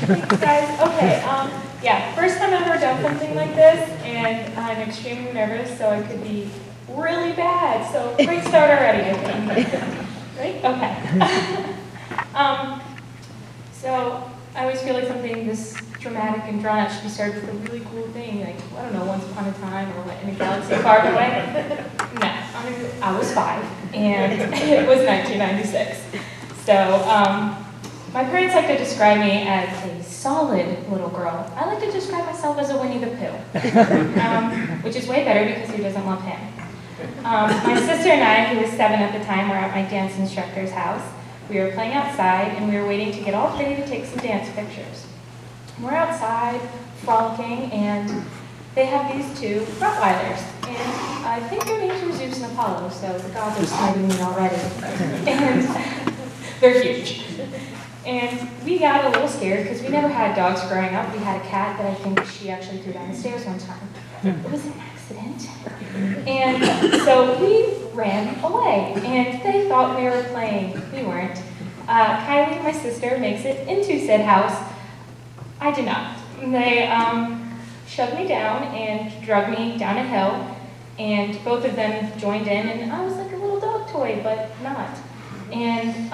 Thanks, guys. Okay, yeah, first time I've ever done something like this, and I'm extremely nervous, so it could be really bad. So, great start already, I think. Right? Okay. So, I always feel like something this dramatic and drawn out should be started with a really cool thing, like, I don't know, Once Upon a Time, or in a galaxy far away. No, I was 5, and it was 1996. So, my parents like to describe me as a solid little girl. I like to describe myself as a Winnie the Pooh, which is way better because who doesn't love him? My sister and I, who was 7 at the time, were at my dance instructor's house. We were playing outside, and we were waiting to get all ready to take some dance pictures. We're outside, frolicking, and they have these 2 Rottweilers. And I think their names are Zeus and Apollo, so the gods are smiting me already. And they're huge. And we got a little scared because we never had dogs growing up. We had a cat that I think she actually threw down the stairs one time. It was an accident. And so we ran away. And they thought we were playing. We weren't. Kylie, my sister, makes it into said house. I did not. They shoved me down and dragged me down a hill. And both of them joined in. And I was like a little dog toy, but not. And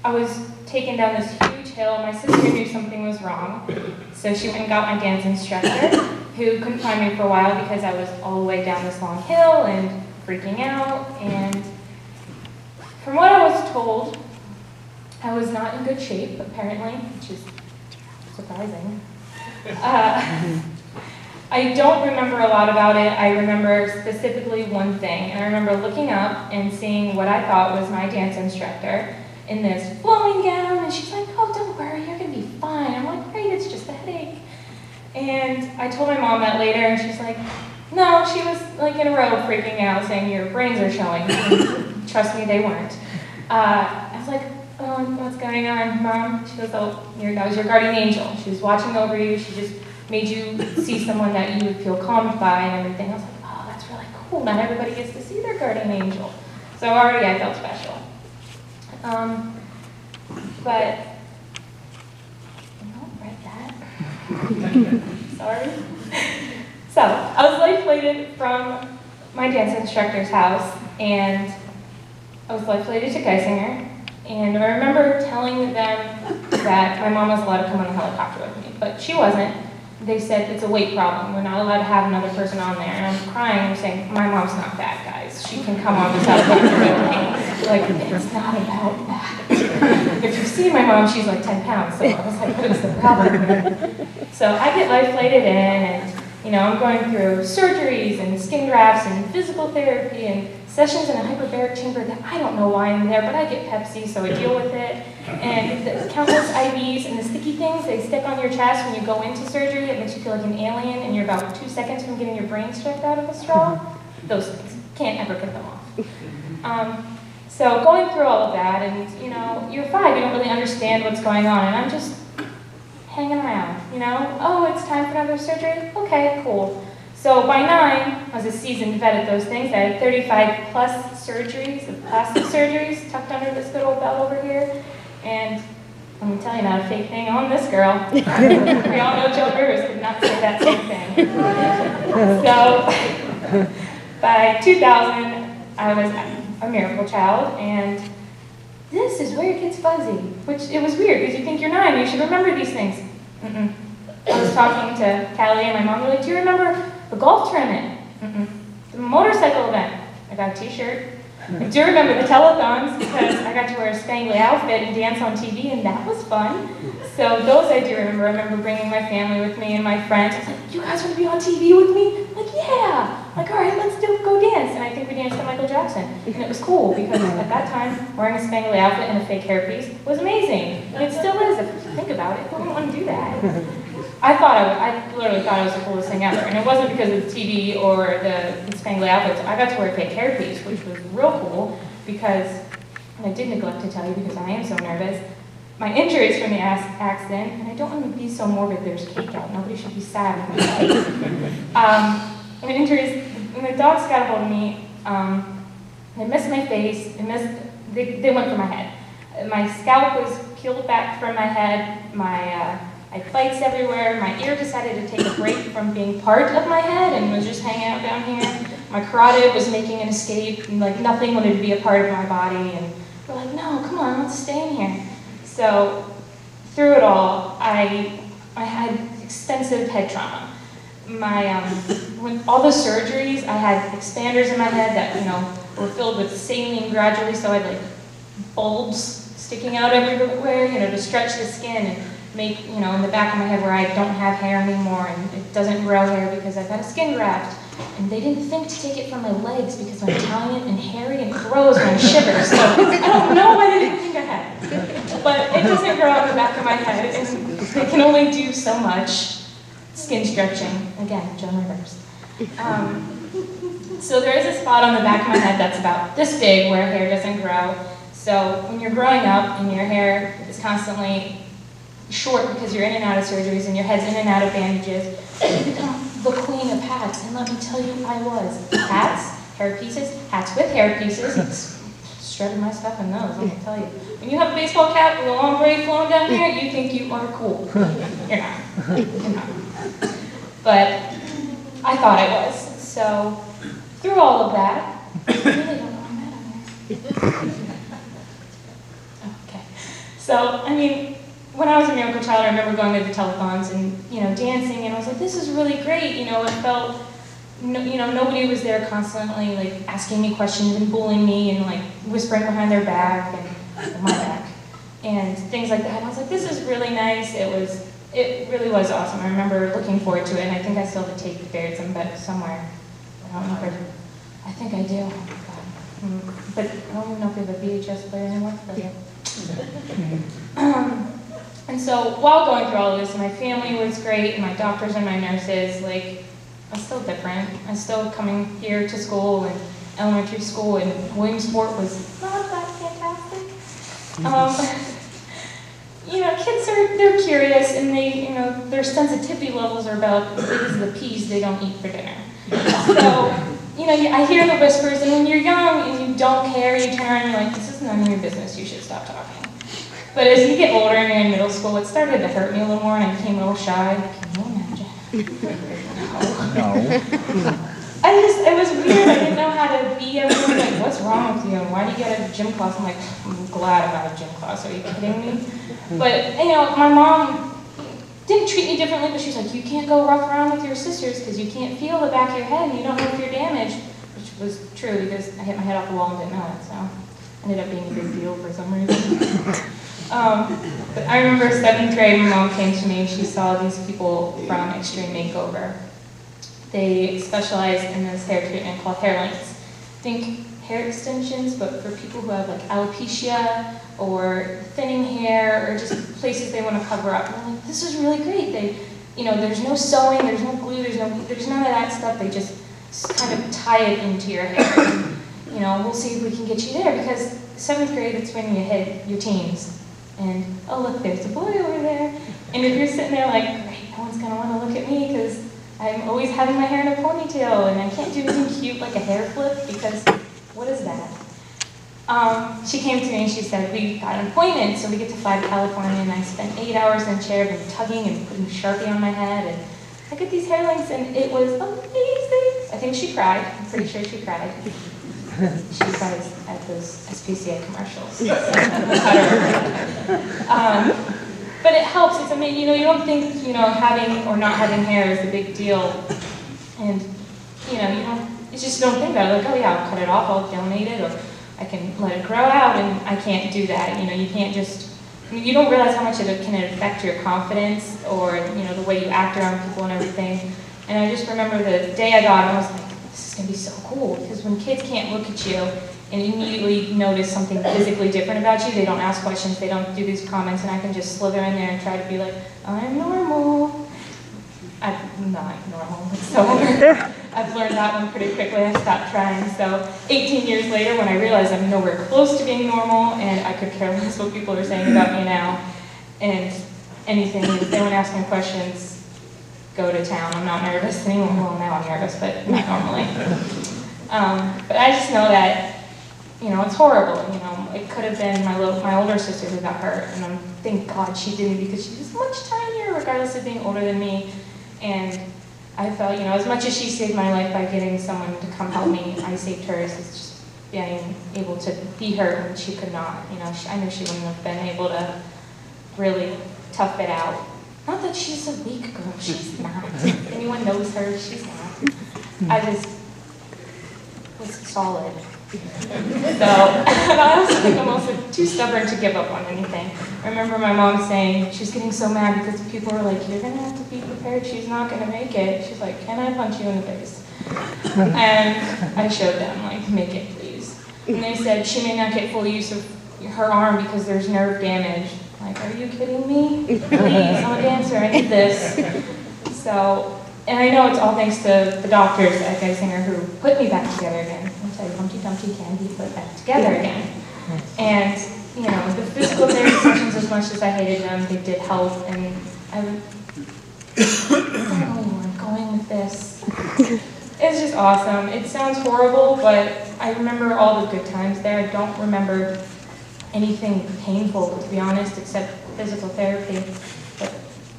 I was taken down this huge hill. My sister knew something was wrong, so she went and got my dance instructor, who couldn't find me for a while because I was all the way down this long hill and freaking out. And from what I was told, I was not in good shape, apparently, which is surprising. I don't remember a lot about it. I remember specifically one thing, and I remember looking up and seeing what I thought was my dance instructor in this flowing gown, and she's like, oh, don't worry, you're gonna be fine. I'm like, great, it's just a headache. And I told my mom that later, and she's like, no, she was like in a row freaking out, saying your brains are showing. And trust me, they weren't. I was like, oh, what's going on, Mom? She goes, oh, that was your guardian angel. She was watching over you. She just made you see someone that you would feel calmed by and everything. I was like, oh, that's really cool. Not everybody gets to see their guardian angel. So already I felt special. But I don't read that. Sorry. So I was life flighted from my dance instructor's house, and I was life flighted to Geisinger. And I remember telling them that my mom was allowed to come on the helicopter with me, but she wasn't. They said it's a weight problem. We're not allowed to have another person on there. And I'm crying and saying, my mom's not fat, guys. She can come on this helicopter with me. Like, it's not about that. If you see my mom, she's like 10 pounds. So I was like, what is the problem? So I get life flighted in, and I'm going through surgeries and skin grafts and physical therapy and sessions in a hyperbaric chamber that I don't know why I'm there, but I get Pepsi, so I deal with it. And the countless IVs and the sticky things they stick on your chest when you go into surgery, it makes you feel like an alien, and you're about 2 seconds from getting your brain stripped out of a straw. Those things, can't ever get them off. So going through all of that, and you're 5, you don't really understand what's going on, and I'm just hanging around, oh, it's time for another surgery? Okay, cool. So by 9, I was a seasoned vet at those things. I had 35 plus surgeries, of plastic surgeries, tucked under this good old belt over here. And let me tell you, not a fake thing on this girl. We all know Joe Rivers could not say that same thing. So by 2000, I was a miracle child, and this is where it gets fuzzy, which it was weird, because you think you're 9, you should remember these things. I was talking to Callie and my mom, they're like, do you remember the golf tournament? The motorcycle event? I got a t-shirt. I do remember the telethons, because I got to wear a spangly outfit and dance on TV, and that was fun. So those I do remember. I remember bringing my family with me and my friends. I was like, you guys want to be on TV with me? I'm like, yeah. I'm like, all right, let's go dance. And I think we danced to Michael Jackson. And it was cool, because at that time, wearing a spangly outfit and a fake hairpiece was amazing. And it still is, if you think about it. Who wouldn't want to do that? I literally thought it was the coolest thing ever. And it wasn't because of the TV or the spangly outfits. I got to wear a fake hairpiece, which was real cool, because, and I did neglect to tell you because I am so nervous, my injuries from the accident, and I don't want to be so morbid, there's cake out. Nobody should be sad with my cake. My injuries, when the dogs got a hold of me, they missed my face, they went for my head. My scalp was peeled back from my head. I had bites everywhere. My ear decided to take a break from being part of my head and was just hanging out down here. My carotid was making an escape, and like nothing wanted to be a part of my body. And we're like, no, come on, let's stay in here. So through it all, I had extensive head trauma. When all the surgeries, I had expanders in my head that were filled with saline gradually, so I had like bulbs sticking out everywhere, to stretch the skin and make, in the back of my head where I don't have hair anymore and it doesn't grow hair because I've had a skin graft. And they didn't think to take it from my legs because I'm Italian and hairy and grows when I shiver. So I don't know why they didn't think I had. But it doesn't grow on the back of my head, and they can only do so much. Skin stretching, again, Joan Rivers. So there is a spot on the back of my head that's about this big where hair doesn't grow. So when you're growing up and your hair is constantly short because you're in and out of surgeries and your head's in and out of bandages, you become the queen of hats. And let me tell you, I was. Hats, hair pieces, hats with hair pieces. Shredded my stuff in those, let me tell you. When you have a baseball cap with a long braid flowing down here, you think you are cool. You're not. You're not. But I thought I was. So through all of that, I really don't know why I'm at on here. Okay. So, when I was a miracle child, I remember going to the telethons and, dancing, and I was like, this is really great. It felt, nobody was there constantly, like, asking me questions and bullying me and, like, whispering behind their back and my back and things like that. And I was like, this is really nice. It really was awesome. I remember looking forward to it, and I think I still have the tape buried somewhere. I don't know if I think I do. But I don't even know if we have a VHS player anymore. But yeah. And so while going through all of this, my family was great, and my doctors and my nurses, like, I'm still different. I'm still coming here to school and elementary school, and Williamsport was not that fantastic. Kids they're curious, and their sensitivity levels are about as big as the peas they don't eat for dinner. So, I hear the whispers, and when you're young and you don't care, you turn around and you're like, this is none of your business, you should stop talking. But as you get older and you're in middle school, it started to hurt me a little more, and I became a little shy. Can you imagine? No. It was weird. I didn't know how to be. Everyone was like, what's wrong with you? And why do you get out of gym class? I'm like, I'm glad I'm out of gym class. Are you kidding me? But, my mom didn't treat me differently, but she was like, you can't go rough around with your sisters because you can't feel the back of your head and you don't know if you're damaged, which was true because I hit my head off the wall and didn't know it, so it ended up being a big deal for some reason. But I remember 7th grade, my mom came to me and she saw these people from Extreme Makeover. They specialize in this hair treatment called hair lengths. Think hair extensions, but for people who have like alopecia or thinning hair or just places they want to cover up. And I'm like, this is really great. There's no sewing, there's no glue, there's none of that stuff. They just kind of tie it into your hair. We'll see if we can get you there because 7th grade, it's when you hit your teens. And, oh look, there's a boy over there. And if you're sitting there like, great, no one's gonna want to look at me because I'm always having my hair in a ponytail and I can't do anything cute like a hair flip because what is that? She came to me and she said, we got an appointment, so we get to fly to California, and I spent 8 hours in a chair and tugging and putting Sharpie on my head, and I got these hair lengths, and it was amazing. I think she cried. I'm pretty sure she cried. She cries at those SPCA commercials. But it helps. It's amazing. You don't think, having or not having hair is a big deal, and you just don't think about it. Like, oh yeah, I'll cut it off, I'll donate it, or I can let it grow out, and I can't do that. You can't just, you don't realize how much it can affect your confidence or, the way you act around people and everything. And I just remember the day I got it, I was like, this is going to be so cool, because when kids can't look at you and immediately notice something physically different about you, they don't ask questions, they don't do these comments, and I can just slither in there and try to be like, I'm normal. I'm not normal whatsoever. I've learned that one pretty quickly. I stopped trying. So 18 years later, when I realized I'm nowhere close to being normal and I could care less what people are saying about me now, and anything, if they want to ask me questions, go to town. I'm not nervous anymore. Well, now I'm nervous, but not normally. But I just know that you know, it's horrible. You know, it could have been my older sister who got hurt, and thank God she didn't, because she was much tinier, regardless of being older than me. And I felt, you know, as much as she saved my life by getting someone to come help me, I saved hers. It's just being able to be her when she could not. You know, I knew she wouldn't have been able to really tough it out. Not that she's a weak girl, she's not. If anyone knows her, she's not. I was solid. So, I also think I'm also too stubborn to give up on anything. I remember my mom saying, she was getting so mad because people were like, you're going to have to be prepared, she's not going to make it. She's like, can I punch you in the face? And I showed them, like, make it please. And they said, she may not get full use of her arm because there's nerve damage. Like, are you kidding me? Please, I'm a dancer, I need this. So, and I know it's all thanks to the doctors at Geisinger who put me back together again. I said, Humpty Dumpty can be put back together again. And, you know, the physical therapy sessions, as much as I hated them, they did help. And I don't know where I'm going with this. It's just awesome. It sounds horrible, but I remember all the good times there. I don't remember anything painful, to be honest, except physical therapy. But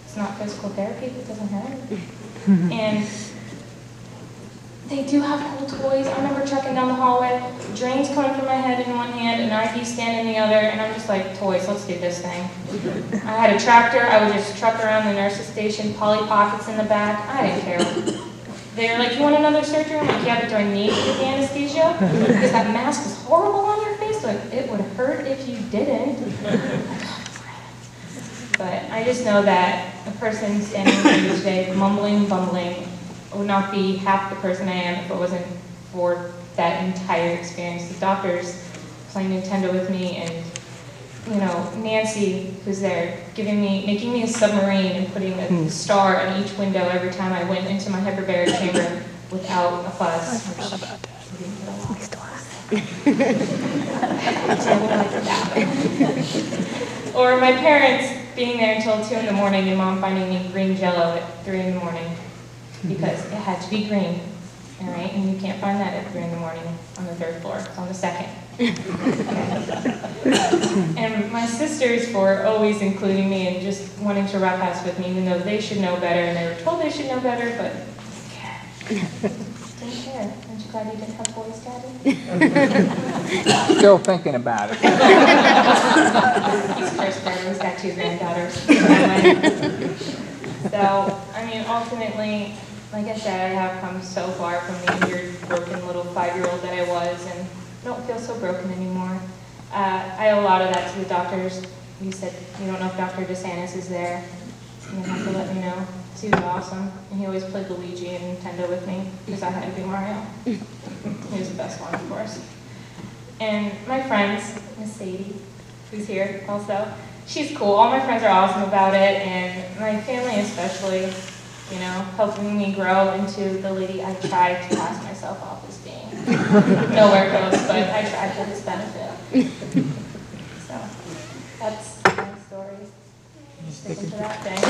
it's not physical therapy if it doesn't hurt. And they do have cool toys. I remember trekking down the hallway, drains coming from my head in one hand, an IV stand in the other, and I'm just like, toys, let's do this thing. I had a tractor. I would just truck around the nurse's station, Polly Pockets in the back. I didn't care. They were like, you want another surgery? I'm like, yeah, but do I need to get the anesthesia? Because that mask is horrible on your face. Like, it would hurt if you didn't. But I just know that a person standing here today, mumbling, bumbling, would not be half the person I am if it wasn't for that entire experience. The doctors playing Nintendo with me, and, you know, Nancy, who's there, making me a submarine and putting a star on each window every time I went into my hyperbaric chamber without a fuss. I forgot about that. We still have it. Or my parents being there until 2 in the morning and Mom finding me green Jello at 3 in the morning because it had to be green, all right? And you can't find that at 3 in the morning on the 3rd floor. It's on the 2nd. And my sisters for always including me and just wanting to roughhouse with me, even though they should know better, and they were told they should know better, but didn't care. Aren't you glad you didn't have boys, Daddy? Still thinking about it. He's cursed there. He's got 2 granddaughters. So, I mean, ultimately, like I said, I have come so far from the injured, broken little 5-year-old that I was, and I don't feel so broken anymore. I owe a lot of that to the doctors. You said you don't know if Dr. DeSantis is there. You have to let me know. He was awesome, and he always played Luigi and Nintendo with me because I had to be Mario. He was the best one, of course. And my friends, Miss Sadie, who's here also, she's cool. All my friends are awesome about it, and my family especially, you know, helping me grow into the lady I tried to pass myself off as being. Nowhere close, but I tried for his benefit. So, that's my story. Sticking to that thing.